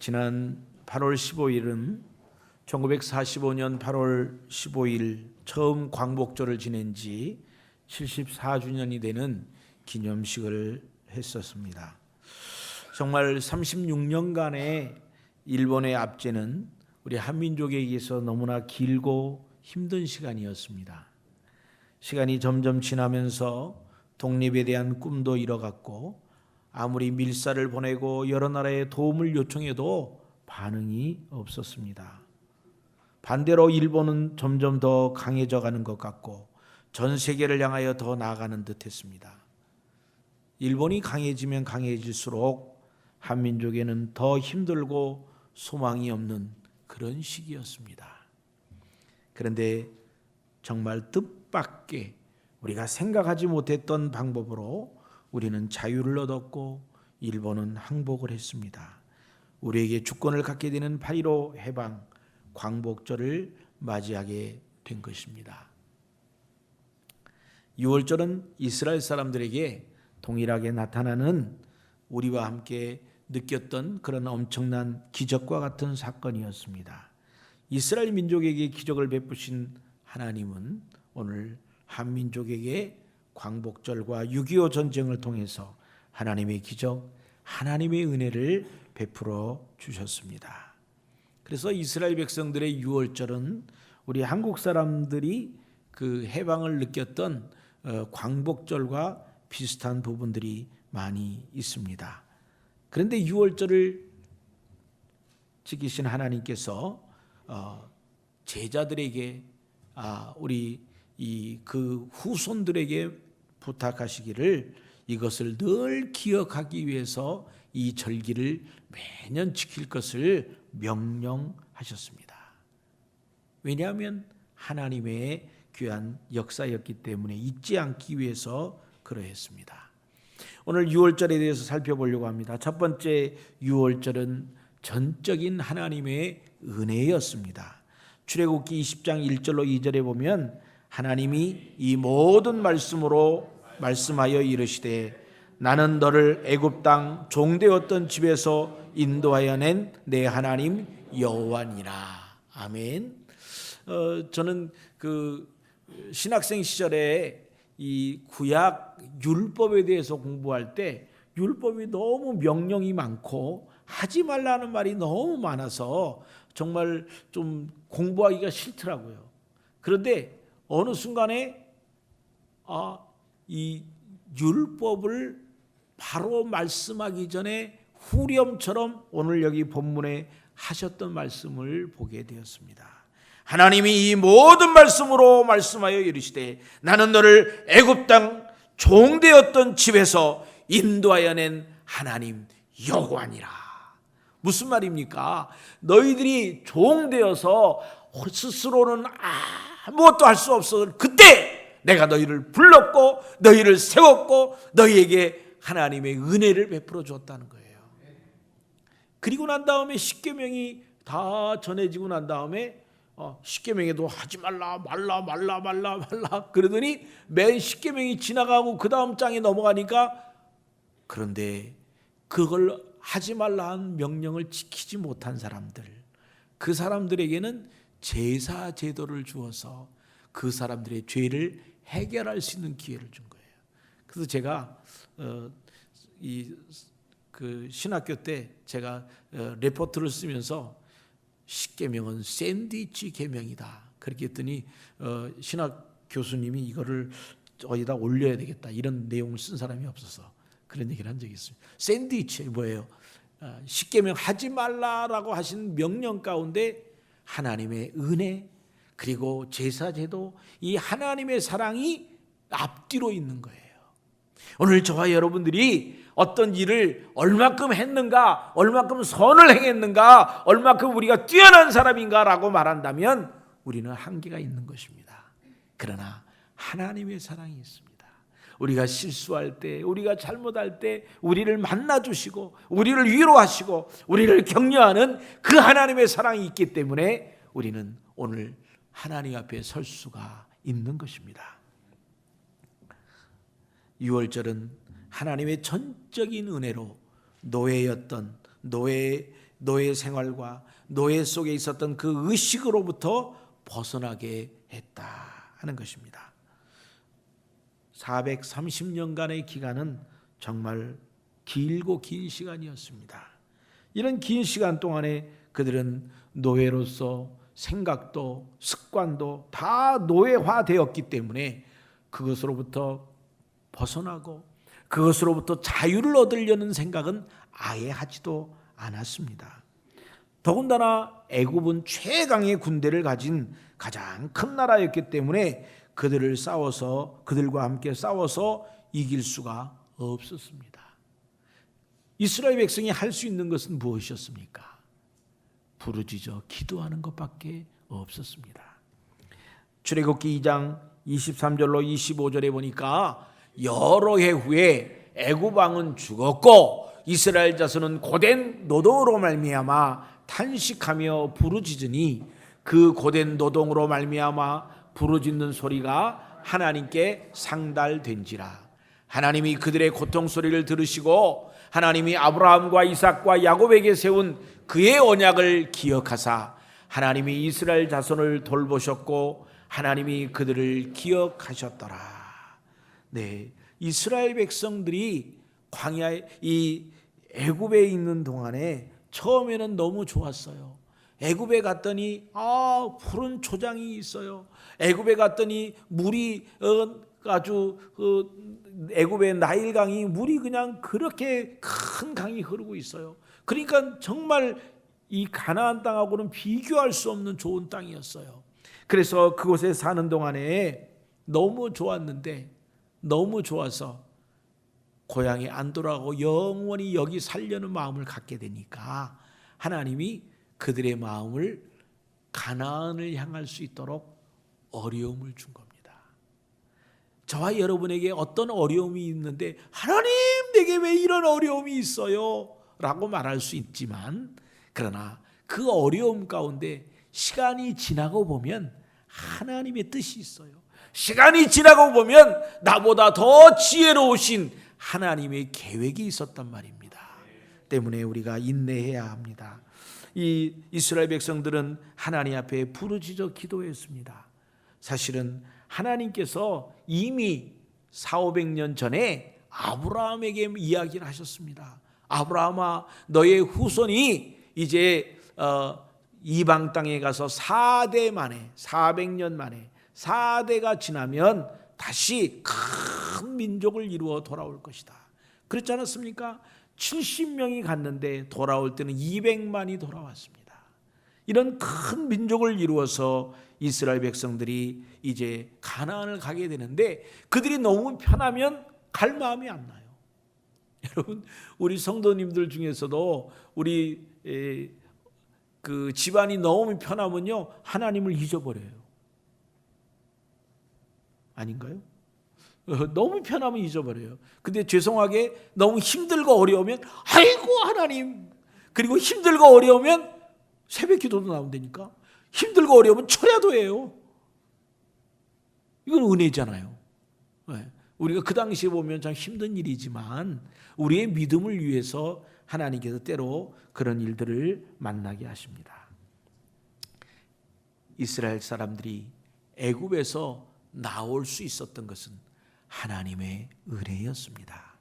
지난 8월 15일은 1945년 8월 15일 처음 광복절을 지낸 지 74주년이 되는 기념식을 했었습니다. 정말 36년간의 일본의 압제는 우리 한민족에게서 너무나 길고 힘든 시간이었습니다. 시간이 점점 지나면서 독립에 대한 꿈도 잃어갔고, 아무리 밀사를 보내고 여러 나라에 도움을 요청해도 반응이 없었습니다. 반대로 일본은 점점 더 강해져 가는 것 같고 전 세계를 향하여 더 나아가는 듯 했습니다. 일본이 강해지면 강해질수록 한민족에는 더 힘들고 소망이 없는 그런 시기였습니다. 그런데 정말 뜻밖의 우리가 생각하지 못했던 방법으로 우리는 자유를 얻었고 일본은 항복을 했습니다. 우리에게 주권을 갖게 되는 8.15 해방 광복절을 맞이하게 된 것입니다. 6월절은 이스라엘 사람들에게 동일하게 나타나는 우리와 함께 느꼈던 그런 엄청난 기적과 같은 사건이었습니다. 이스라엘 민족에게 기적을 베푸신 하나님은 오늘 한민족에게 광복절과 6.25 전쟁을 통해서 하나님의 기적, 하나님의 은혜를 베풀어 주셨습니다. 그래서 이스라엘 백성들의 6월절은 우리 한국 사람들이 그 해방을 느꼈던 광복절과 비슷한 부분들이 많이 있습니다. 그런데 6월절을 지키신 하나님께서 제자들에게 우리 그 후손들에게 부탁하시기를 이것을 늘 기억하기 위해서 이 절기를 매년 지킬 것을 명령하셨습니다. 왜냐하면 하나님의 귀한 역사였기 때문에 잊지 않기 위해서 그러했습니다. 오늘 6월절에 대해서 살펴보려고 합니다. 첫 번째 6월절은 전적인 하나님의 은혜였습니다. 출애굽기 20장 1절로 2절에 보면 하나님이 이 모든 말씀으로 말씀하여 이르시되 나는 너를 애굽 땅 종되었던 집에서 인도하여 낸 내 하나님 여호와니라. 아멘. 저는 그 신학생 시절에 이 구약 율법에 대해서 공부할 때 율법이 너무 명령이 많고 하지 말라는 말이 너무 많아서 정말 좀 공부하기가 싫더라고요. 그런데 어느 순간에 이 율법을 바로 말씀하기 전에 후렴처럼 오늘 여기 본문에 하셨던 말씀을 보게 되었습니다. 하나님이 이 모든 말씀으로 말씀하여 이르시되 나는 너를 애굽 땅 종되었던 집에서 인도하여 낸 하나님 여호와니라. 무슨 말입니까? 너희들이 종되어서 스스로는 아무것도 할 수 없어. 그때 내가 너희를 불렀고 너희를 세웠고 너희에게 하나님의 은혜를 베풀어 줬다는 거예요. 그리고 난 다음에 십계명이 다 전해지고 난 다음에 십계명에도 하지 말라 그러더니 매 십계명이 지나가고 그 다음 장에 넘어가니까 그런데 그걸 하지 말라 한 명령을 지키지 못한 사람들, 그 사람들에게는 제사 제도를 주어서 그 사람들의 죄를 해결할 수 있는 기회를 준 거예요. 그래서 제가 그 신학교 때 제가 레포트를 쓰면서 십계명은 샌드위치 계명이다. 그렇게 했더니 신학 교수님이 이거를 어디다 올려야 되겠다 이런 내용을 쓴 사람이 없어서 그런 얘기를 한 적이 있습니다. 샌드위치 뭐예요? 십계명 하지 말라라고 하신 명령 가운데 하나님의 은혜 그리고 제사제도 이 하나님의 사랑이 앞뒤로 있는 거예요. 오늘 저와 여러분들이 어떤 일을 얼마큼 했는가, 얼마큼 선을 행했는가, 얼마큼 우리가 뛰어난 사람인가라고 말한다면 우리는 한계가 있는 것입니다. 그러나 하나님의 사랑이 있습니다. 우리가 실수할 때, 우리가 잘못할 때 우리를 만나주시고 우리를 위로하시고 우리를 격려하는 그 하나님의 사랑이 있기 때문에 우리는 오늘 하나님 앞에 설 수가 있는 것입니다. 6월절은 하나님의 전적인 은혜로 노예였던 노예 노예 생활과 노예 속에 있었던 그 의식으로부터 벗어나게 했다 하는 것입니다. 430년간의 기간은 정말 길고 긴 시간이었습니다. 이런 긴 시간 동안에 그들은 노예로서 생각도 습관도 다 노예화되었기 때문에 그것으로부터 벗어나고 그것으로부터 자유를 얻으려는 생각은 아예 하지도 않았습니다. 더군다나 애굽은 최강의 군대를 가진 가장 큰 나라였기 때문에 그들과 함께 싸워서 이길 수가 없었습니다. 이스라엘 백성이 할 수 있는 것은 무엇이었습니까? 부르짖어 기도하는 것밖에 없었습니다. 출애굽기 2장 23절로 25절에 보니까 여러 해 후에 애굽 왕은 죽었고 이스라엘 자손은 고된 노동으로 말미암아 탄식하며 부르짖으니 그 고된 노동으로 말미암아 부르짖는 소리가 하나님께 상달된지라. 하나님이 그들의 고통 소리를 들으시고 하나님이 아브라함과 이삭과 야곱에게 세운 그의 언약을 기억하사 하나님이 이스라엘 자손을 돌보셨고 하나님이 그들을 기억하셨더라. 네, 이스라엘 백성들이 광야에 이 애굽에 있는 동안에 처음에는 너무 좋았어요. 애굽에 갔더니 푸른 초장이 있어요. 애굽에 갔더니 물이 아주 애굽의 나일강이 물이 그냥 그렇게 큰 강이 흐르고 있어요. 그러니까 정말 이 가나안 땅하고는 비교할 수 없는 좋은 땅이었어요. 그래서 그곳에 사는 동안에 너무 좋았는데 너무 좋아서 고향에 안 돌아가고 영원히 여기 살려는 마음을 갖게 되니까 하나님이 그들의 마음을 가나안을 향할 수 있도록 어려움을 준 겁니다. 저와 여러분에게 어떤 어려움이 있는데 하나님 내게 왜 이런 어려움이 있어요? 라고 말할 수 있지만 그러나 그 어려움 가운데 시간이 지나고 보면 하나님의 뜻이 있어요. 시간이 지나고 보면 나보다 더 지혜로우신 하나님의 계획이 있었단 말입니다. 때문에 우리가 인내해야 합니다. 이 이스라엘 백성들은 하나님 앞에 부르짖어 기도했습니다. 사실은 하나님께서 이미 400~500년 전에 아브라함에게 이야기를 하셨습니다. 아브라함아, 너의 후손이 이제 이방 땅에 가서 4대 만에 400년 만에 4대가 지나면 다시 큰 민족을 이루어 돌아올 것이다. 그렇지 않았습니까? 70명이 갔는데 돌아올 때는 200만이 돌아왔습니다. 이런 큰 민족을 이루어서 이스라엘 백성들이 이제 가나안을 가게 되는데 그들이 너무 편하면 갈 마음이 안 나요. 여러분, 우리 성도님들 중에서도 우리 그 집안이 너무 편하면요 하나님을 잊어버려요. 아닌가요? 너무 편하면 잊어버려요. 근데 죄송하게 너무 힘들고 어려우면 아이고 하나님, 그리고 힘들고 어려우면 새벽 기도도 나온다니까. 힘들고 어려우면 철야도 해요. 이건 은혜잖아요. 우리가 그 당시에 보면 참 힘든 일이지만 우리의 믿음을 위해서 하나님께서 때로 그런 일들을 만나게 하십니다. 이스라엘 사람들이 애굽에서 나올 수 있었던 것은 하나님의 은혜였습니다.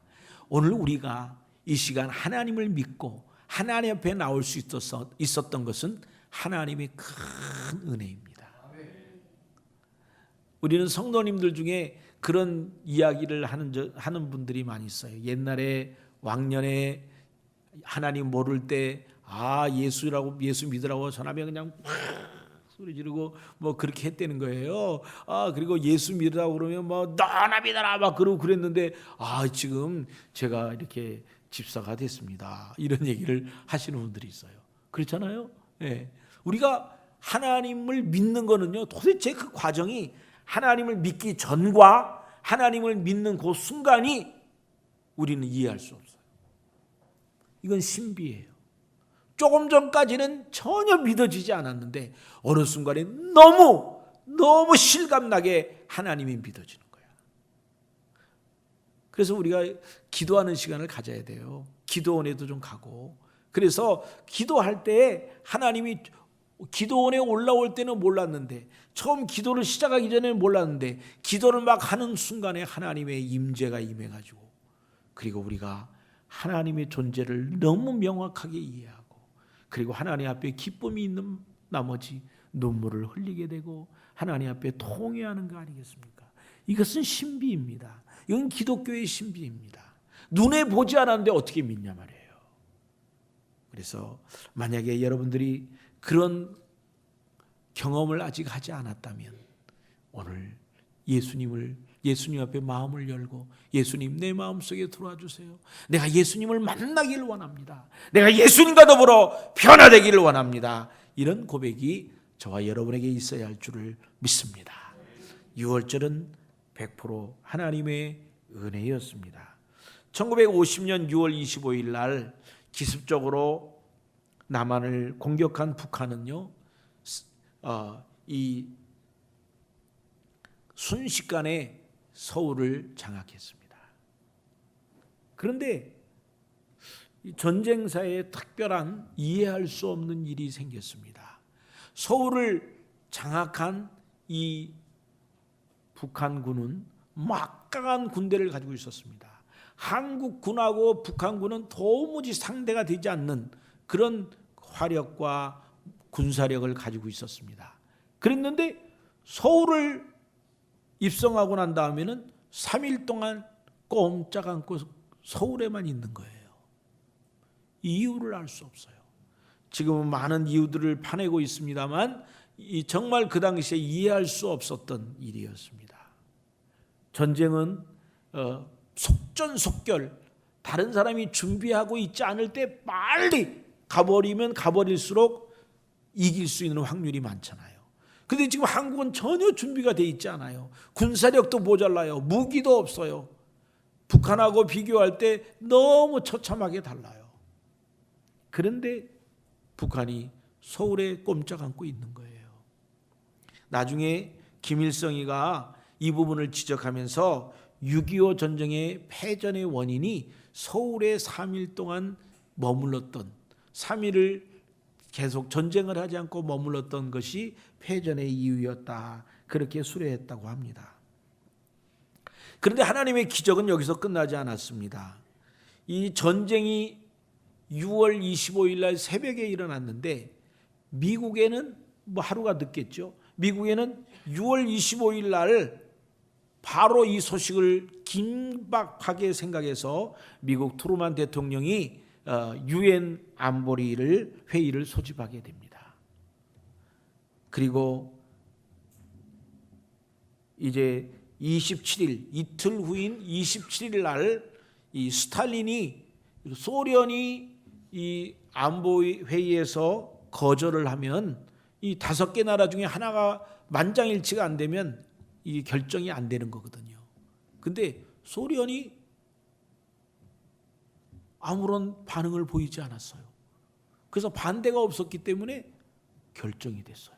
오늘 우리가 이 시간 하나님을 믿고 하나님 앞에 나올 수 있었던 것은 하나님의 큰 은혜입니다. 우리는 성도님들 중에 그런 이야기를 하는 분들이 많이 있어요. 옛날에 왕년에 하나님 모를 때 예수 믿으라고 전하면 그냥 소리 지르고 뭐 그렇게 했다는 거예요. 그리고 예수 믿으라고 그러면 뭐 너나 믿어라 막 그러고 그랬는데 지금 제가 이렇게 집사가 됐습니다. 이런 얘기를 하시는 분들이 있어요. 그렇잖아요. 네. 우리가 하나님을 믿는 거는요, 도대체 그 과정이 하나님을 믿기 전과 하나님을 믿는 그 순간이 우리는 이해할 수 없어요. 이건 신비예요. 조금 전까지는 전혀 믿어지지 않았는데 어느 순간에 너무 실감나게 하나님이 믿어지는 거야. 그래서 우리가 기도하는 시간을 가져야 돼요. 기도원에도 좀 가고. 그래서 기도할 때 하나님이 기도원에 올라올 때는 몰랐는데, 처음 기도를 시작하기 전에는 몰랐는데, 기도를 막 하는 순간에 하나님의 임재가 임해가지고, 그리고 우리가 하나님의 존재를 너무 명확하게 이해하고, 그리고 하나님 앞에 기쁨이 있는 나머지 눈물을 흘리게 되고 하나님 앞에 통회하는 거 아니겠습니까? 이것은 신비입니다. 이건 기독교의 신비입니다. 눈에 보지 않았는데 어떻게 믿냐 말이에요. 그래서 만약에 여러분들이 그런 경험을 아직 하지 않았다면 오늘 예수님 앞에 마음을 열고, 예수님 내 마음속에 들어와 주세요. 내가 예수님을 만나길 원합니다. 내가 예수님과 더불어 변화되기를 원합니다. 이런 고백이 저와 여러분에게 있어야 할 줄을 믿습니다. 6월절은 100% 하나님의 은혜였습니다. 1950년 6월 25일 날 기습적으로 남한을 공격한 북한은요, 이 순식간에 서울을 장악했습니다. 그런데 전쟁사에 특별한 이해할 수 없는 일이 생겼습니다. 서울을 장악한 이 북한군은 막강한 군대를 가지고 있었습니다. 한국군하고 북한군은 도무지 상대가 되지 않는 그런 화력과 군사력을 가지고 있었습니다. 그랬는데 서울을 입성하고 난 다음에는 3일 동안 꼼짝 않고 서울에만 있는 거예요. 이유를 알 수 없어요. 지금은 많은 이유들을 파내고 있습니다만 정말 그 당시에 이해할 수 없었던 일이었습니다. 전쟁은 속전속결, 다른 사람이 준비하고 있지 않을 때 빨리 가버리면 가버릴수록 이길 수 있는 확률이 많잖아요. 그런데 지금 한국은 전혀 준비가 돼 있지 않아요. 군사력도 모자라요. 무기도 없어요. 북한하고 비교할 때 너무 처참하게 달라요. 그런데 북한이 서울에 꼼짝 않고 있는 거예요. 나중에 김일성이가 이 부분을 지적하면서 6.25 전쟁의 패전의 원인이 서울에 3일 동안 머물렀던, 3일을 계속 전쟁을 하지 않고 머물렀던 것이 패전의 이유였다, 그렇게 수레했다고 합니다. 그런데 하나님의 기적은 여기서 끝나지 않았습니다. 이 전쟁이 6월 25일 날 새벽에 일어났는데 미국에는 하루가 늦겠죠. 미국에는 6월 25일 날 바로 이 소식을 긴박하게 생각해서 미국 트루만 대통령이 유엔 안보리를 회의를 소집하게 됩니다. 그리고 이제 27일, 이틀 후인 27일 날 이 스탈린이, 소련이 이 안보 회의에서 거절을 하면 이 5개 나라 중에 하나가 만장일치가 안 되면 이 결정이 안 되는 거거든요. 근데 소련이 아무런 반응을 보이지 않았어요. 그래서 반대가 없었기 때문에 결정이 됐어요.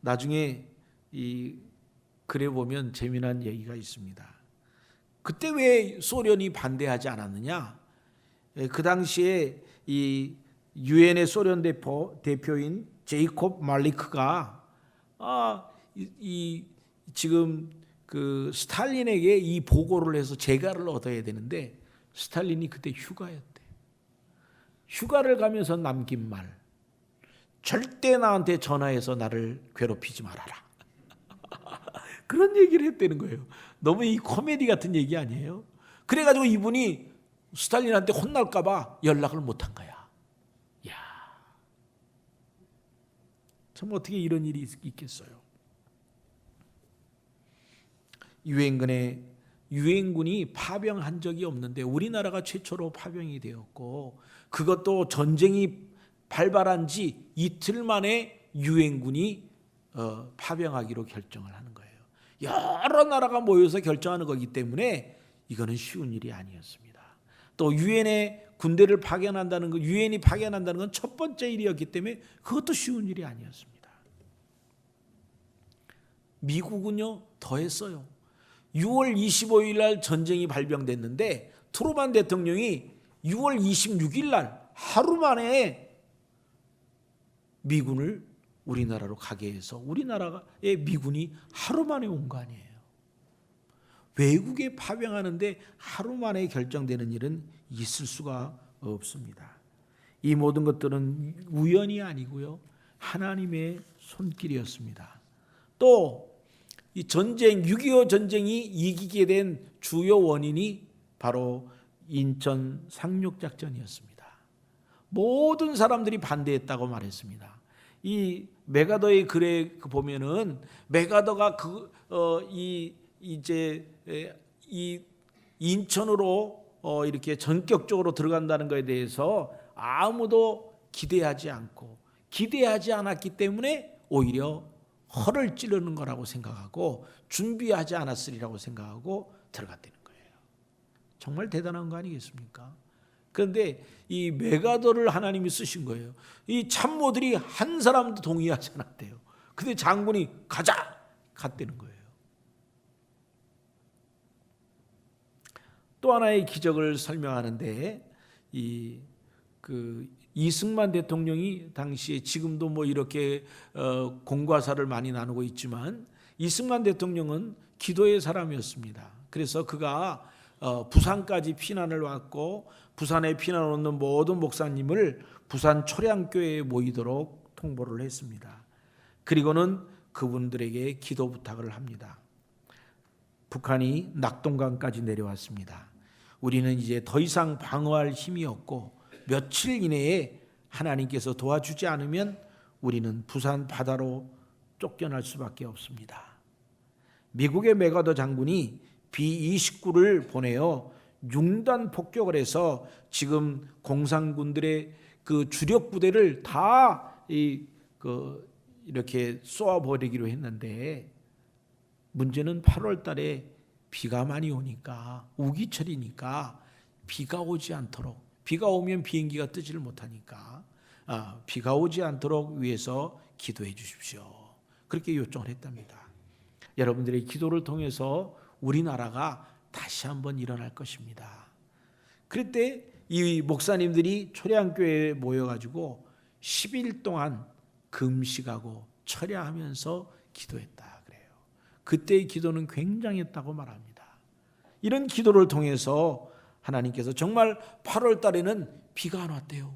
나중에 이 글에 보면 재미난 얘기가 있습니다. 그때 왜 소련이 반대하지 않았느냐? 그 당시에 이 유엔의 소련 대표인 제이콥 말리크가 지금 그 스탈린에게 이 보고를 해서 재가를 얻어야 되는데 스탈린이 그때 휴가였대. 휴가를 가면서 남긴 말, 절대 나한테 전화해서 나를 괴롭히지 말아라. 그런 얘기를 했다는 거예요. 너무 이 코미디 같은 얘기 아니에요? 그래가지고 이분이 스탈린한테 혼날까 봐 연락을 못한 거야. 야, 참 어떻게 이런 일이 있겠어요? 유엔군이 파병한 적이 없는데 우리나라가 최초로 파병이 되었고, 그것도 전쟁이 발발한 지 이틀 만에 유엔군이 파병하기로 결정을 하는 거예요. 여러 나라가 모여서 결정하는 거기 때문에 이거는 쉬운 일이 아니었습니다. 또 유엔에 군대를 파견한다는 거, 유엔이 파견한다는 건 첫 번째 일이었기 때문에 그것도 쉬운 일이 아니었습니다. 미국은요 더 했어요. 6월 25일 날 전쟁이 발병됐는데 트루만 대통령이 6월 26일 날 하루 만에 미군을 우리나라로 가게 해서 우리나라의 미군이 하루 만에 온 거 아니에요. 외국에 파병하는데 하루 만에 결정되는 일은 있을 수가 없습니다. 이 모든 것들은 우연이 아니고요, 하나님의 손길이었습니다. 또 이 전쟁, 6.25 전쟁이 이기게 된 주요 원인이 바로 인천 상륙작전이었습니다. 모든 사람들이 반대했다고 말했습니다. 이 메가더의 글에 보면은 메가더가 이 인천으로 이렇게 전격적으로 들어간다는 것에 대해서 아무도 기대하지 않았기 때문에 오히려 허를 찌르는 거라고 생각하고 준비하지 않았으리라고 생각하고 들어갔다는 거예요. 정말 대단한 거 아니겠습니까? 그런데 이 메가더를 하나님이 쓰신 거예요. 이 참모들이 한 사람도 동의하지 않았대요. 근데 장군이 가자! 갔다는 거예요. 또 하나의 기적을 설명하는데 이승만 대통령이 당시에 지금도 뭐 이렇게 공과사를 많이 나누고 있지만 이승만 대통령은 기도의 사람이었습니다. 그래서 그가 부산까지 피난을 왔고 부산에 피난 오는 모든 목사님을 부산 초량교회에 모이도록 통보를 했습니다. 그리고는 그분들에게 기도 부탁을 합니다. 북한이 낙동강까지 내려왔습니다. 우리는 이제 더 이상 방어할 힘이 없고 며칠 이내에 하나님께서 도와주지 않으면 우리는 부산 바다로 쫓겨날 수밖에 없습니다. 미국의 메가더 장군이 B-29를 보내어 융단 폭격을 해서 지금 공산군들의 그 주력 부대를 다 이렇게 쏘아버리기로 했는데 문제는 8월 달에 비가 많이 오니까 우기철이니까 비가 오지 않도록, 비가 오면 비행기가 뜨지를 못하니까 비가 오지 않도록 위해서 기도해 주십시오. 그렇게 요청을 했답니다. 여러분들의 기도를 통해서 우리나라가 다시 한번 일어날 것입니다. 그때 이 목사님들이 초량교회에 모여가지고 10일 동안 금식하고 철야하면서 기도했다 그래요. 그때의 기도는 굉장했다고 말합니다. 이런 기도를 통해서 하나님께서 정말 8월 달에는 비가 안 왔대요.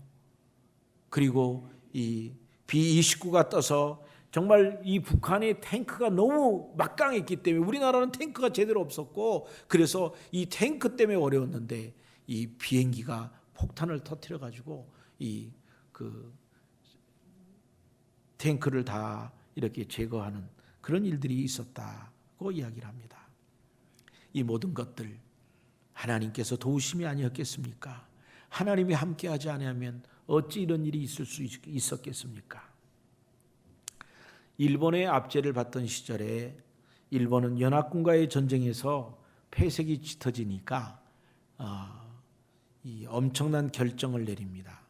그리고 이 B-29가 떠서 정말 이 북한의 탱크가 너무 막강했기 때문에 우리나라는 탱크가 제대로 없었고 그래서 이 탱크 때문에 어려웠는데 이 비행기가 폭탄을 터뜨려 가지고 탱크를 다 이렇게 제거하는 그런 일들이 있었다고 이야기를 합니다. 이 모든 것들 하나님께서 도우심이 아니었겠습니까? 하나님이 함께하지 않으면 어찌 이런 일이 있을 수 있었겠습니까? 일본의 압제를 받던 시절에 일본은 연합군과의 전쟁에서 패색이 짙어지니까 이 엄청난 결정을 내립니다.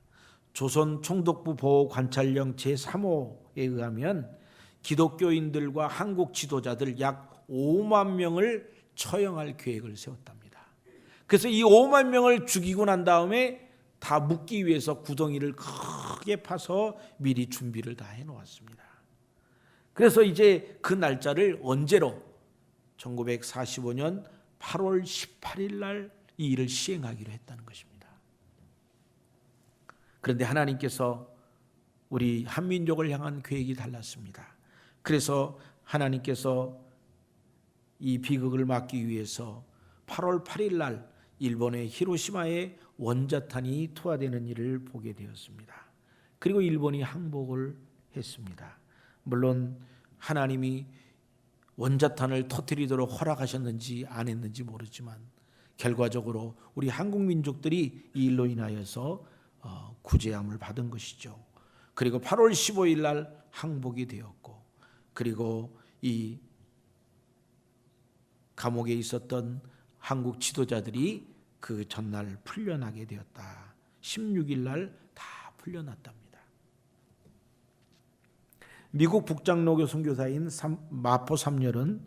조선 총독부 보호 관찰령 제3호에 의하면 기독교인들과 한국 지도자들 약 5만 명을 처형할 계획을 세웠답니다. 그래서 이 5만 명을 죽이고 난 다음에 다 묻기 위해서 구덩이를 크게 파서 미리 준비를 다 해놓았습니다. 그래서 이제 그 날짜를 언제로 1945년 8월 18일 날 이 일을 시행하기로 했다는 것입니다. 그런데 하나님께서 우리 한민족을 향한 계획이 달랐습니다. 그래서 하나님께서 이 비극을 막기 위해서 8월 8일 날 일본의 히로시마에 원자탄이 투하되는 일을 보게 되었습니다. 그리고 일본이 항복을 했습니다. 물론 하나님이 원자탄을 터뜨리도록 허락하셨는지 안 했는지 모르지만 결과적으로 우리 한국 민족들이 이 일로 인하여서 구제함을 받은 것이죠. 그리고 8월 15일 날 항복이 되었고 그리고 이 감옥에 있었던 한국 지도자들이 그 전날 풀려나게 되었다. 16일 날 다 풀려났답니다. 미국 북장로교 선교사인 마포 삼열은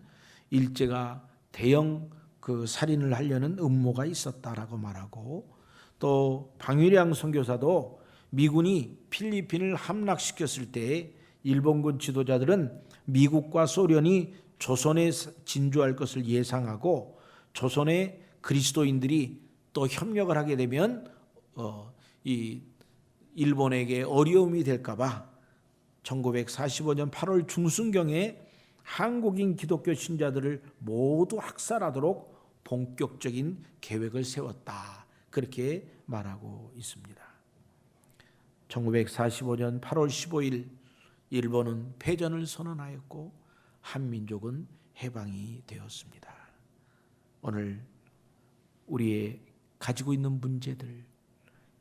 일제가 대형 그 살인을 하려는 음모가 있었다라고 말하고 또 방위량 선교사도 미군이 필리핀을 함락시켰을 때 일본군 지도자들은 미국과 소련이 조선에 진주할 것을 예상하고 조선의 그리스도인들이 또 협력을 하게 되면 이 일본에게 어려움이 될까 봐 1945년 8월 중순경에 한국인 기독교 신자들을 모두 학살하도록 본격적인 계획을 세웠다. 그렇게 말하고 있습니다. 1945년 8월 15일 일본은 패전을 선언하였고 한민족은 해방이 되었습니다. 오늘 우리의 가지고 있는 문제들,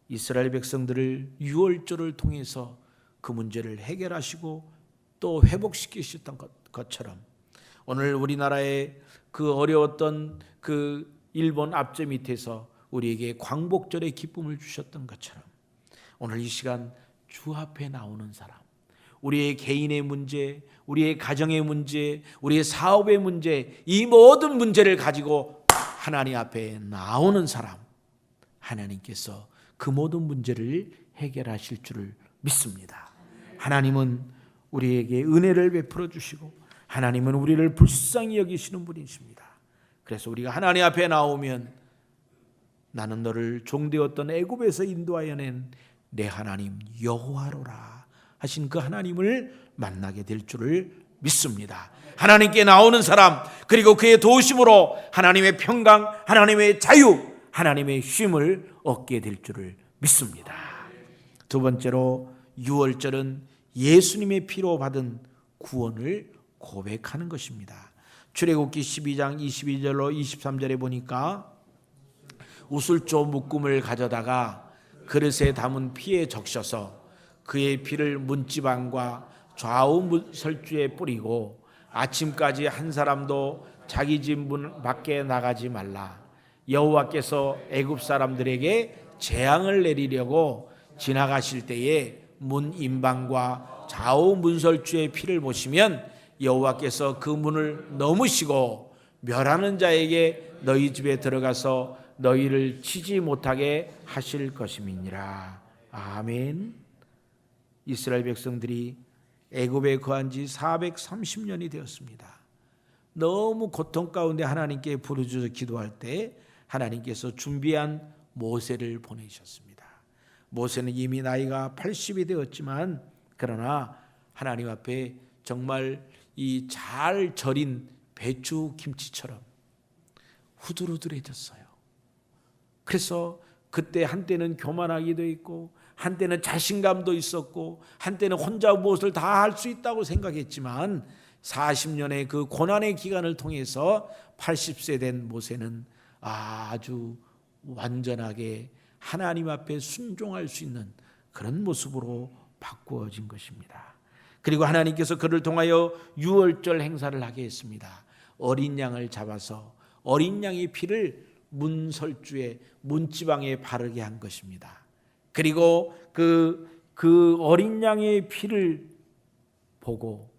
이스라엘 백성들을 유월절을 통해서 그 문제를 해결하시고 또 회복시키셨던 것처럼 오늘 우리나라의 그 어려웠던 그 일본 압제 밑에서 우리에게 광복절의 기쁨을 주셨던 것처럼 오늘 이 시간 주 앞에 나오는 사람, 우리의 개인의 문제, 우리의 가정의 문제, 우리의 사업의 문제, 이 모든 문제를 가지고 하나님 앞에 나오는 사람, 하나님께서 그 모든 문제를 해결하실 줄을 믿습니다. 하나님은 우리에게 은혜를 베풀어 주시고 하나님은 우리를 불쌍히 여기시는 분이십니다. 그래서 우리가 하나님 앞에 나오면 나는 너를 종되었던 애굽에서 인도하여 낸 내 하나님 여호와로라 하신 그 하나님을 만나게 될 줄을 믿습니다. 하나님께 나오는 사람, 그리고 그의 도우심으로 하나님의 평강, 하나님의 자유, 하나님의 쉼을 얻게 될 줄을 믿습니다. 두 번째로 유월절은 예수님의 피로 받은 구원을 고백하는 것입니다. 출애굽기 12장 22절로 23절에 보니까 우슬조 묶음을 가져다가 그릇에 담은 피에 적셔서 그의 피를 문지방과 좌우 문설주에 뿌리고 아침까지 한 사람도 자기 집 문 밖에 나가지 말라. 여호와께서 애굽 사람들에게 재앙을 내리려고 지나가실 때에 문 임방과 좌우 문설주의 피를 보시면 여호와께서 그 문을 넘으시고 멸하는 자에게 너희 집에 들어가서 너희를 치지 못하게 하실 것임이니라. 아멘. 이스라엘 백성들이 애굽에 거한 지 430년이 되었습니다. 너무 고통 가운데 하나님께 부르짖어 기도할 때 하나님께서 준비한 모세를 보내셨습니다. 모세는 이미 나이가 80이 되었지만 그러나 하나님 앞에 정말 이 잘 절인 배추 김치처럼 후들후들해졌어요. 그래서 그때 한때는 교만하기도 있고 한때는 자신감도 있었고 한때는 혼자 무엇을 다 할 수 있다고 생각했지만 40년의 그 고난의 기간을 통해서 80세 된 모세는 아주 완전하게 하나님 앞에 순종할 수 있는 그런 모습으로 바꾸어진 것입니다. 그리고 하나님께서 그를 통하여 유월절 행사를 하게 했습니다. 어린 양을 잡아서 어린 양의 피를 문설주에 문지방에 바르게 한 것입니다. 그리고 그 어린 양의 피를 보고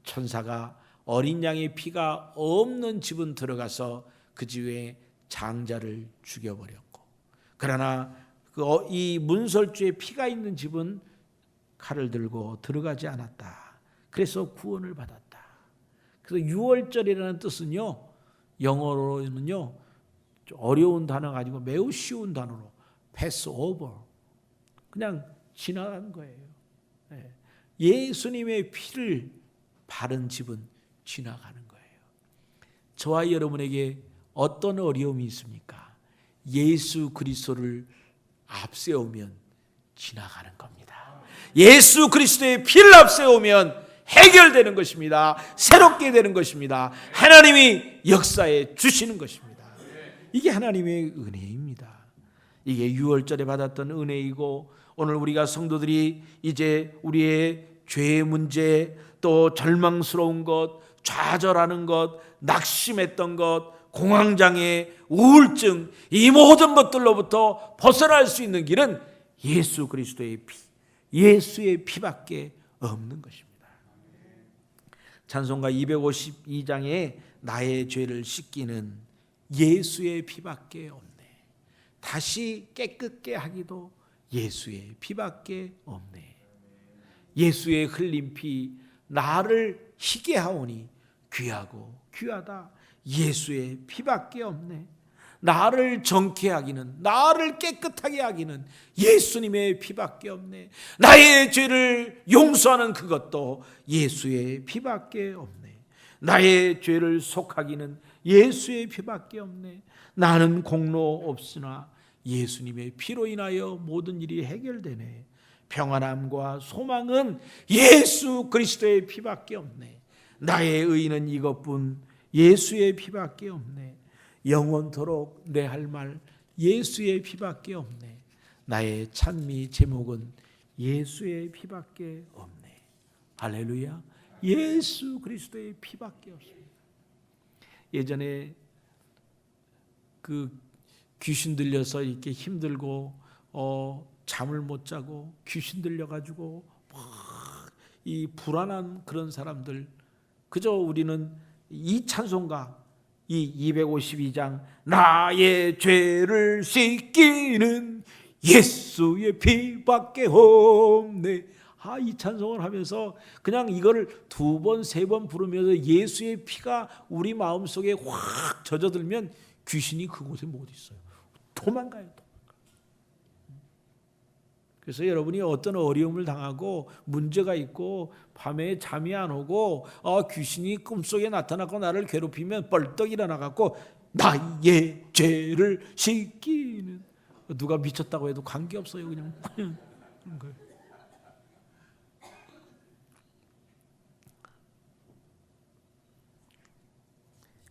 천사가 어린 양의 피가 없는 집은 들어가서 그 집에 장자를 죽여버렸고, 그러나 이 문설주에 피가 있는 집은 칼을 들고 들어가지 않았다. 그래서 구원을 받았다. 그래서 유월절이라는 뜻은요, 영어로는요 어려운 단어 가지고 매우 쉬운 단어로 pass over, 그냥 지나간 거예요. 예수님의 피를 바른 집은 지나가는 거예요. 저와 여러분에게 어떤 어려움이 있습니까? 예수 그리스도를 앞세우면 지나가는 겁니다. 예수 그리스도의 피를 앞세우면 해결되는 것입니다. 새롭게 되는 것입니다. 하나님이 역사해 주시는 것입니다. 이게 하나님의 은혜입니다. 이게 유월절에 받았던 은혜이고, 오늘 우리가 성도들이 이제 우리의 죄의 문제, 또 절망스러운 것, 좌절하는 것, 낙심했던 것, 공황장애, 우울증, 이 모든 것들로부터 벗어날 수 있는 길은 예수 그리스도의 피, 예수의 피밖에 없는 것입니다. 찬송가 252장에 나의 죄를 씻기는 예수의 피밖에 없네. 다시 깨끗게 하기도 예수의 피밖에 없네. 예수의 흘린 피 나를 희게 하오니 귀하고 귀하다. 예수의 피밖에 없네. 나를 정케 하기는, 나를 깨끗하게 하기는 예수님의 피밖에 없네. 나의 죄를 용서하는 그것도 예수의 피밖에 없네. 나의 죄를 속하기는 예수의 피밖에 없네. 나는 공로 없으나 예수님의 피로 인하여 모든 일이 해결되네. 평안함과 소망은 예수 그리스도의 피밖에 없네. 나의 의는 이것뿐 예수의 피밖에 없네. 영원토록 내 할 말 예수의 피밖에 없네. 나의 찬미 제목은 예수의 피밖에 없네. 할렐루야. 예수 그리스도의 피밖에 없습니다. 예전에 그 귀신 들려서 이렇게 힘들고 잠을 못 자고 귀신 들려가지고 막 이 불안한 그런 사람들, 그저 우리는 이 찬송가, 이 252장 나의 죄를 씻기는 예수의 피밖에 없네. 이 찬송을 하면서 그냥 이거를 2번, 3번 부르면서 예수의 피가 우리 마음속에 확 젖어들면 귀신이 그곳에 못 있어요. 도망가요. 그래서 여러분이 어떤 어려움을 당하고 문제가 있고 밤에 잠이 안 오고 귀신이 꿈속에 나타나고 나를 괴롭히면 벌떡 일어나갖고 나의 죄를 씻기는, 누가 미쳤다고 해도 관계없어요. 그냥 그런 거예요.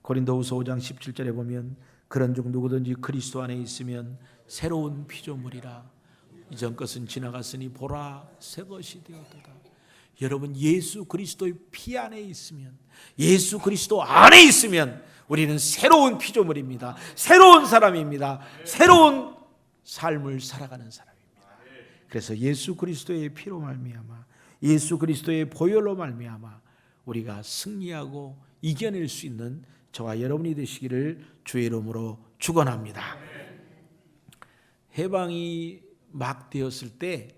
고린도후서 5장 17절에 보면 그런즉 누구든지 그리스도 안에 있으면 새로운 피조물이라. 이전 것은 지나갔으니 보라 새 것이 되었도다. 여러분, 예수 그리스도의 피 안에 있으면, 예수 그리스도 안에 있으면 우리는 새로운 피조물입니다. 새로운 사람입니다. 새로운 삶을 살아가는 사람입니다. 그래서 예수 그리스도의 피로 말미암아, 예수 그리스도의 보혈로 말미암아 우리가 승리하고 이겨낼 수 있는 저와 여러분이 되시기를 주의 이름으로 축원합니다. 해방이 막 되었을 때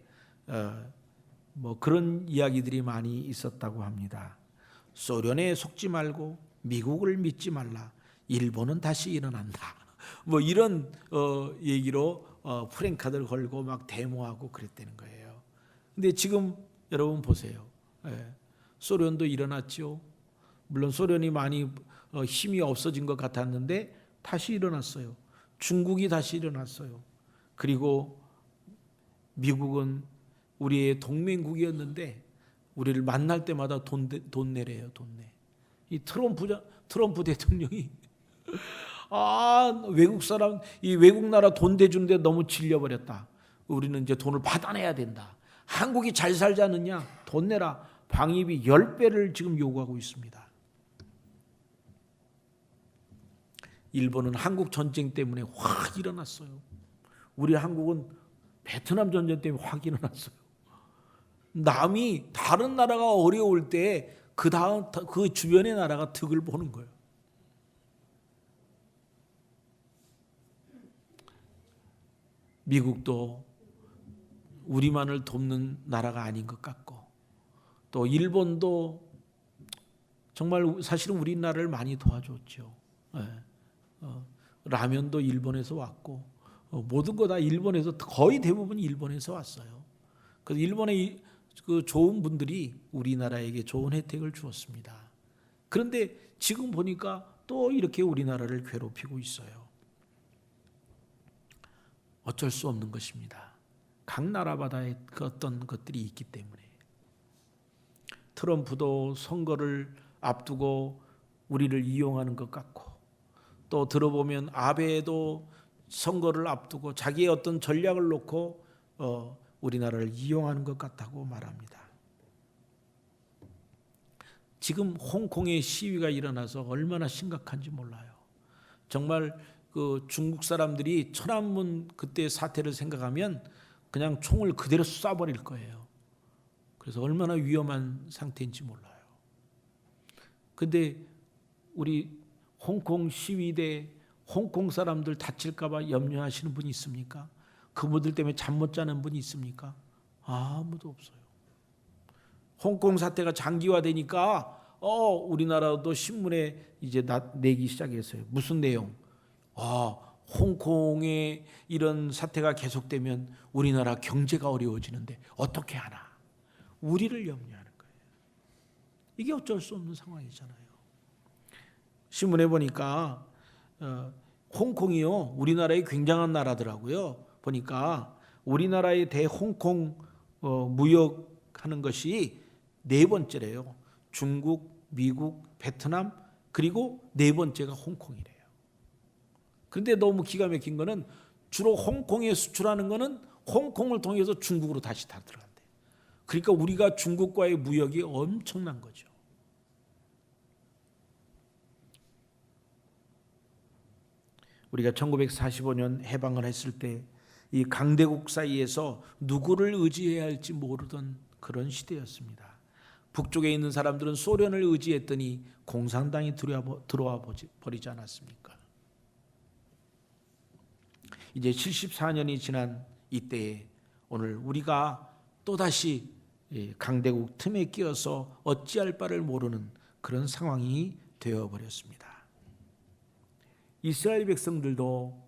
그런 이야기들이 많이 있었다고 합니다. 소련에 속지 말고 미국을 믿지 말라. 일본은 다시 일어난다. 이런 얘기로 프랭카드를 걸고 막 데모하고 그랬다는 거예요. 근데 지금 여러분 보세요. 소련도 일어났죠. 물론 소련이 많이 힘이 없어진 것 같았는데 다시 일어났어요. 중국이 다시 일어났어요. 그리고 미국은 우리의 동맹국이었는데 우리를 만날 때마다 돈 내래요. 돈 내. 이 트럼프 대통령이 외국 사람, 이 외국 나라 돈 대주는데 너무 질려버렸다. 우리는 이제 돈을 받아내야 된다. 한국이 잘 살지 않느냐? 돈 내라. 방위비 10배를 지금 요구하고 있습니다. 일본은 한국 전쟁 때문에 확 일어났어요. 우리 한국은 베트남 전쟁 때문에 확 일어났어요. 남이 다른 나라가 어려울 때 그 주변의 나라가 득을 보는 거예요. 미국도 우리만을 돕는 나라가 아닌 것 같고, 또 일본도 정말 사실은 우리나라를 많이 도와줬죠. 라면도 일본에서 왔고 모든 거 다 일본에서, 거의 대부분 일본에서 왔어요. 그래서 일본의 그 좋은 분들이 우리나라에게 좋은 혜택을 주었습니다. 그런데 지금 보니까 또 이렇게 우리나라를 괴롭히고 있어요. 어쩔 수 없는 것입니다. 각 나라마다의 어떤 것들이 있기 때문에. 트럼프도 선거를 앞두고 우리를 이용하는 것 같고, 또 들어보면 아베도 선거를 앞두고 자기의 어떤 전략을 놓고 우리나라를 이용하는 것 같다고 말합니다. 지금 홍콩에 시위가 일어나서 얼마나 심각한지 몰라요. 정말 그 중국 사람들이 천안문 그때 사태를 생각하면 그냥 총을 그대로 쏴버릴 거예요. 그래서 얼마나 위험한 상태인지 몰라요. 근데 우리 홍콩 시위대 홍콩 사람들 다칠까 봐 염려하시는 분이 있습니까? 그분들 때문에 잠 못 자는 분이 있습니까? 아무도 없어요. 홍콩 사태가 장기화되니까 우리나라도 신문에 이제 내기 시작했어요. 무슨 내용? 홍콩에 이런 사태가 계속되면 우리나라 경제가 어려워지는데 어떻게 하나? 우리를 염려하는 거예요. 이게 어쩔 수 없는 상황이잖아요. 신문에 보니까 홍콩이요, 우리나라의 굉장한 나라더라고요. 보니까 우리나라의 대홍콩 무역하는 것이 네 번째래요. 중국, 미국, 베트남, 그리고 네 번째가 홍콩이래요. 그런데 너무 기가 막힌 거는 주로 홍콩에 수출하는 거는 홍콩을 통해서 중국으로 다시 다 들어간대요. 그러니까 우리가 중국과의 무역이 엄청난 거죠. 우리가 1945년 해방을 했을 때 이 강대국 사이에서 누구를 의지해야 할지 모르던 그런 시대였습니다. 북쪽에 있는 사람들은 소련을 의지했더니 공산당이 들어와 버리지 않았습니까? 이제 74년이 지난 이때에 오늘 우리가 또다시 강대국 틈에 끼어서 어찌할 바를 모르는 그런 상황이 되어버렸습니다. 이스라엘 백성들도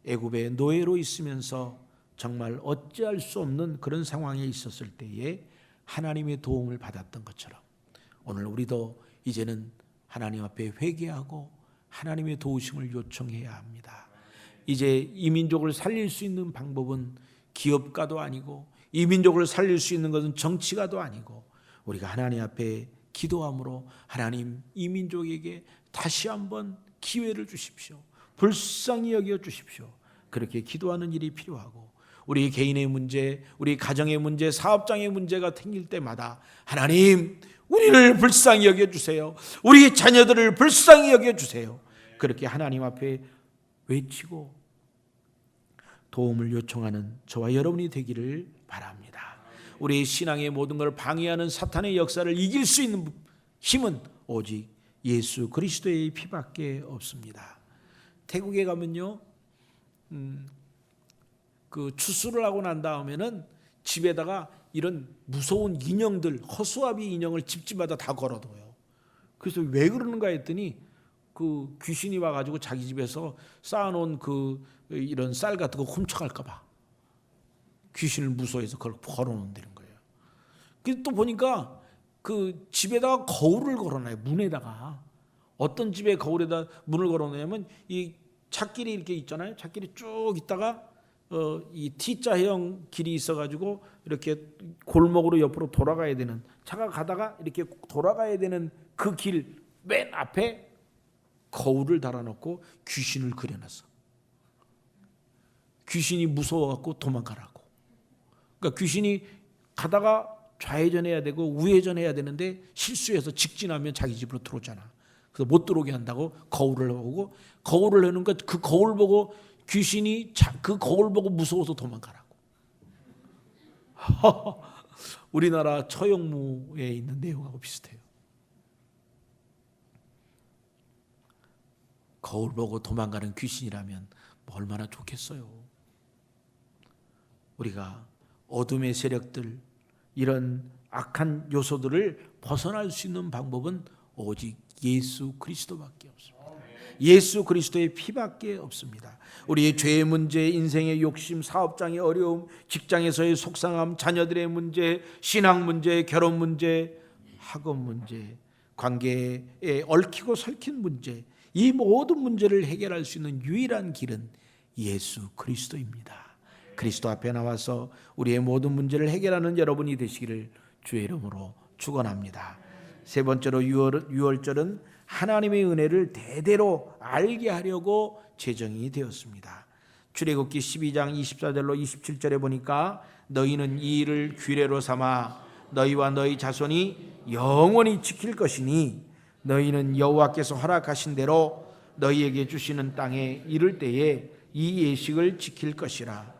애굽의 노예로 있으면서 정말 어찌할 수 없는 그런 상황에 있었을 때에 하나님의 도움을 받았던 것처럼 오늘 우리도 이제는 하나님 앞에 회개하고 하나님의 도우심을 요청해야 합니다. 이제 이 민족을 살릴 수 있는 방법은 기업가도 아니고 이 민족을 살릴 수 있는 것은 정치가도 아니고 우리가 하나님 앞에 기도함으로 하나님 이 민족에게 다시 한번 기회를 주십시오. 불쌍히 여겨 주십시오. 그렇게 기도하는 일이 필요하고 우리 개인의 문제, 우리 가정의 문제, 사업장의 문제가 생길 때마다 하나님 우리를 불쌍히 여겨주세요. 우리 자녀들을 불쌍히 여겨주세요. 그렇게 하나님 앞에 외치고 도움을 요청하는 저와 여러분이 되기를 바랍니다. 우리의 신앙의 모든 걸 방해하는 사탄의 역사를 이길 수 있는 힘은 오직 예수 그리스도의 피밖에 없습니다. 태국에 가면요, 그 추수를 하고 난 다음에는 집에다가 이런 무서운 인형들, 허수아비 인형을 집집마다 다 걸어둬요. 그래서 왜 그러는가 했더니 그 귀신이 와가지고 자기 집에서 쌓아놓은 그 이런 쌀 같은 거 훔쳐갈까봐 귀신을 무서워해서 그걸 걸어놓는다는 거예요. 그래서 또 보니까 그 집에다가 거울을 걸어놔요. 문에다가. 어떤 집에 거울에다 문을 걸어놓으면 이 찻길이 이렇게 있잖아요. 찻길이 쭉 있다가 이 T자형 길이 있어가지고 이렇게 골목으로 옆으로 돌아가야 되는, 차가 가다가 이렇게 돌아가야 되는 그 길 맨 앞에 거울을 달아놓고 귀신을 그려놨어. 귀신이 무서워갖고 도망가라고. 그러니까 귀신이 가다가 좌회전해야 되고 우회전해야 되는데 실수해서 직진하면 자기 집으로 들어오잖아. 그래서 못 들어오게 한다고 거울을 하고, 거울을 하는 것, 그 거울 보고 귀신이 그 거울 보고 무서워서 도망가라고. 우리나라 처용무에 있는 내용하고 비슷해요. 거울 보고 도망가는 귀신이라면 얼마나 좋겠어요. 우리가 어둠의 세력들, 이런 악한 요소들을 벗어날 수 있는 방법은 오직 예수 그리스도밖에 없습니다. 예수 그리스도의 피밖에 없습니다. 우리의 죄의 문제, 인생의 욕심, 사업장의 어려움, 직장에서의 속상함, 자녀들의 문제, 신앙 문제, 결혼 문제, 학업 문제, 관계에 얽히고 설킨 문제, 이 모든 문제를 해결할 수 있는 유일한 길은 예수 그리스도입니다. 그리스도 앞에 나와서 우리의 모든 문제를 해결하는 여러분이 되시기를 주의 이름으로 축원합니다. 세 번째로 유월절은 하나님의 은혜를 대대로 알게 하려고 제정이 되었습니다. 출애굽기 12장 24절로 27절에 보니까 너희는 이 일을 규례로 삼아 너희와 너희 자손이 영원히 지킬 것이니 너희는 여호와께서 허락하신 대로 너희에게 주시는 땅에 이를 때에 이 예식을 지킬 것이라.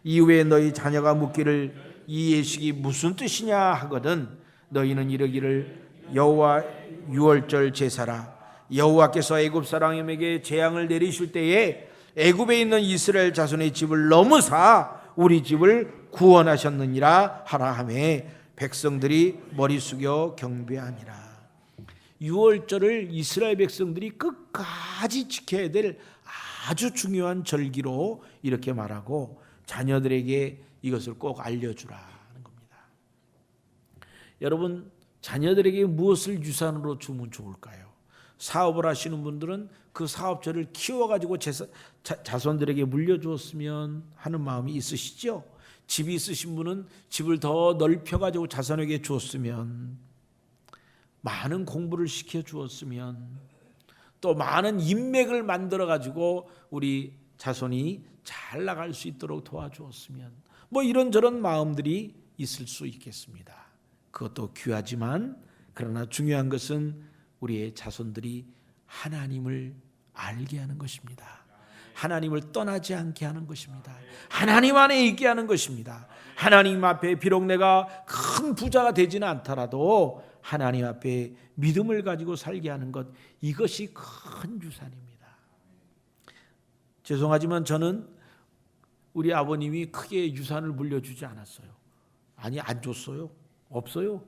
이후에 너희 자녀가 묻기를 이 예식이 무슨 뜻이냐 하거든 너희는 이르기를 여호와 유월절 제사라. 여호와께서 애굽 사람에게 재앙을 내리실 때에 애굽에 있는 이스라엘 자손의 집을 넘으사 우리 집을 구원하셨느니라 하라 하매 백성들이 머리 숙여 경배하니라. 유월절을 이스라엘 백성들이 끝까지 지켜야 될 아주 중요한 절기로 이렇게 말하고 자녀들에게 이것을 꼭 알려주라는 겁니다. 여러분, 자녀들에게 무엇을 유산으로 주면 좋을까요? 사업을 하시는 분들은 그 사업처를 키워가지고 자손들에게 물려주었으면 하는 마음이 있으시죠? 집이 있으신 분은 집을 더 넓혀가지고 자손에게 주었으면, 많은 공부를 시켜주었으면, 또 많은 인맥을 만들어가지고 우리 자손이 잘 나갈 수 있도록 도와주었으면, 뭐 이런저런 마음들이 있을 수 있겠습니다. 그것도 귀하지만 그러나 중요한 것은 우리의 자손들이 하나님을 알게 하는 것입니다. 하나님을 떠나지 않게 하는 것입니다. 하나님 안에 있게 하는 것입니다. 하나님 앞에 비록 내가 큰 부자가 되지는 않더라도 하나님 앞에 믿음을 가지고 살게 하는 것, 이것이 큰 유산입니다. 죄송하지만 저는 우리 아버님이 크게 유산을 물려주지 않았어요. 아니, 안 줬어요. 없어요.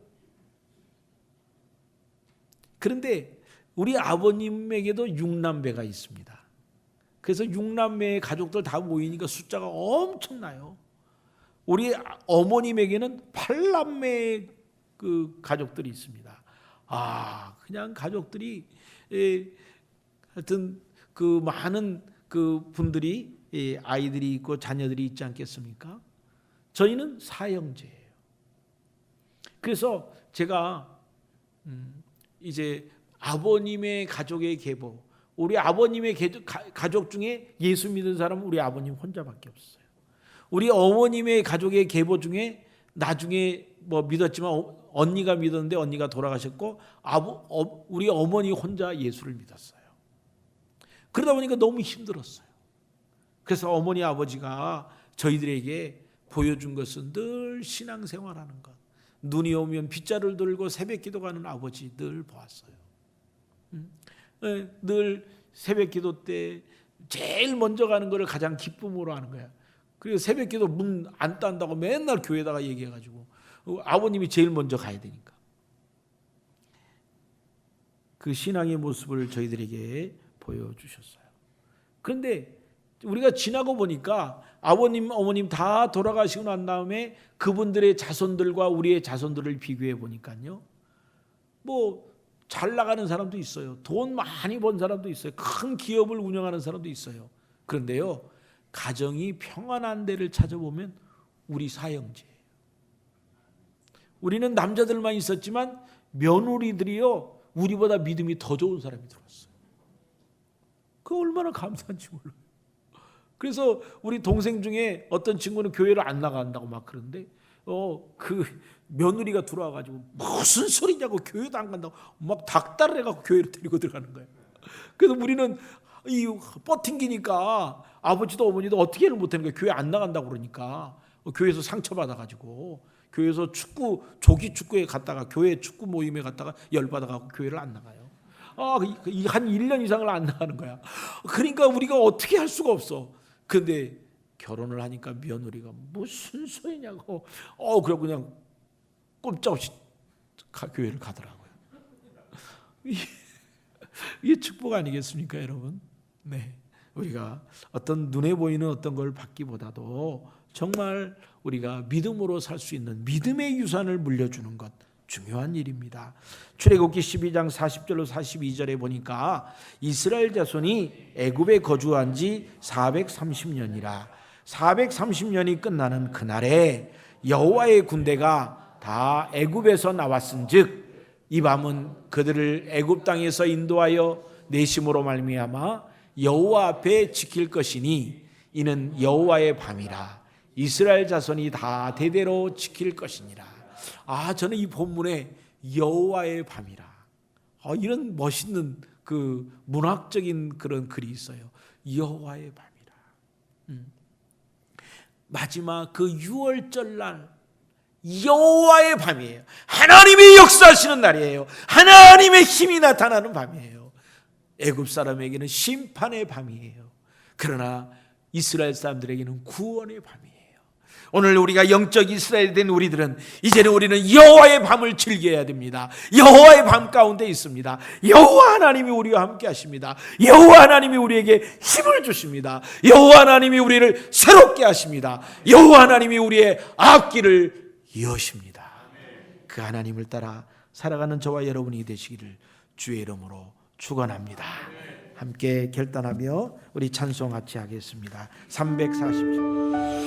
그런데 우리 아버님에게도 6남매가 있습니다. 그래서 6남매의 가족들 다 모이니까 숫자가 엄청나요. 우리 어머님에게는 8남매의 그 가족들이 있습니다. 그냥 가족들이 하여튼 그 많은 그 분들이 아이들이 있고 자녀들이 있지 않겠습니까? 저희는 사형제예요. 그래서 제가 이제 아버님의 가족의 계보, 우리 아버님의 가족 중에 예수 믿은 사람은 우리 아버님 혼자밖에 없어요. 우리 어머님의 가족의 계보 중에 나중에 뭐 믿었지만 언니가 믿었는데 언니가 돌아가셨고 우리 어머니 혼자 예수를 믿었어요. 그러다 보니까 너무 힘들었어요. 그래서 어머니 아버지가 저희들에게 보여준 것은 늘 신앙생활하는 것, 눈이 오면 빗자루를 들고 새벽기도 가는 아버지 늘 보았어요. 늘 새벽기도 때 제일 먼저 가는 거를 가장 기쁨으로 하는 거야. 그리고 새벽기도 문 안 딴다고 맨날 교회에다가 얘기해가지고 아버님이 제일 먼저 가야 되니까. 그 신앙의 모습을 저희들에게 보여주셨어요. 그런데 우리가 지나고 보니까 아버님, 어머님 다 돌아가시고 난 다음에 그분들의 자손들과 우리의 자손들을 비교해 보니까요, 뭐 잘 나가는 사람도 있어요. 돈 많이 번 사람도 있어요. 큰 기업을 운영하는 사람도 있어요. 그런데요, 가정이 평안한 데를 찾아보면 우리 사형제예요. 우리는 남자들만 있었지만 며느리들이요, 우리보다 믿음이 더 좋은 사람이 들어왔어요. 그 얼마나 감사한지 몰라요. 그래서 우리 동생 중에 어떤 친구는 교회를 안 나간다고 막 그러는데 그 며느리가 들어와가지고 무슨 소리냐고, 교회도 안 간다고 막 닭다를 해갖고 교회로 데리고 들어가는 거예요. 그래서 우리는 이 버팅기니까 아버지도 어머니도 어떻게는 못하는 거예요. 교회 안 나간다고 그러니까 교회에서 상처받아가지고 교회에서 조기 축구에 갔다가 교회 축구 모임에 갔다가 열받아가지고 교회를 안 나가요. 한 1년 이상을 안 나가는 거야. 그러니까 우리가 어떻게 할 수가 없어. 근데 결혼을 하니까 며느리가 무슨 소리냐고 그러고 그냥 꼼짝없이 교회를 가더라고요. 이게 축복 아니겠습니까, 여러분? 네, 우리가 어떤 눈에 보이는 어떤 걸 받기보다도 정말 우리가 믿음으로 살 수 있는 믿음의 유산을 물려주는 것, 중요한 일입니다. 출애굽기 12장 40절로 42절에 보니까 이스라엘 자손이 애굽에 거주한 지 430년이라 430년이 끝나는 그날에 여호와의 군대가 다 애굽에서 나왔은즉 이 밤은 그들을 애굽 땅에서 인도하여 내심으로 말미암아 여호와 앞에 지킬 것이니 이는 여호와의 밤이라 이스라엘 자손이 다 대대로 지킬 것이니라. 저는 이 본문에 여호와의 밤이라 이런 멋있는 그 문학적인 그런 글이 있어요. 여호와의 밤이라. 마지막 그 6월절 날 여호와의 밤이에요. 하나님이 역사하시는 날이에요. 하나님의 힘이 나타나는 밤이에요. 애굽 사람에게는 심판의 밤이에요. 그러나 이스라엘 사람들에게는 구원의 밤이에요. 오늘 우리가 영적 이스라엘이 된 우리들은 이제는 우리는 여호와의 밤을 즐겨야 됩니다. 여호와의 밤 가운데 있습니다. 여호와 하나님이 우리와 함께 하십니다. 여호와 하나님이 우리에게 힘을 주십니다. 여호와 하나님이 우리를 새롭게 하십니다. 여호와 하나님이 우리의 앞길을 여십니다. 그 하나님을 따라 살아가는 저와 여러분이 되시기를 주의 이름으로 축원합니다. 함께 결단하며 우리 찬송 같이 하겠습니다. 340절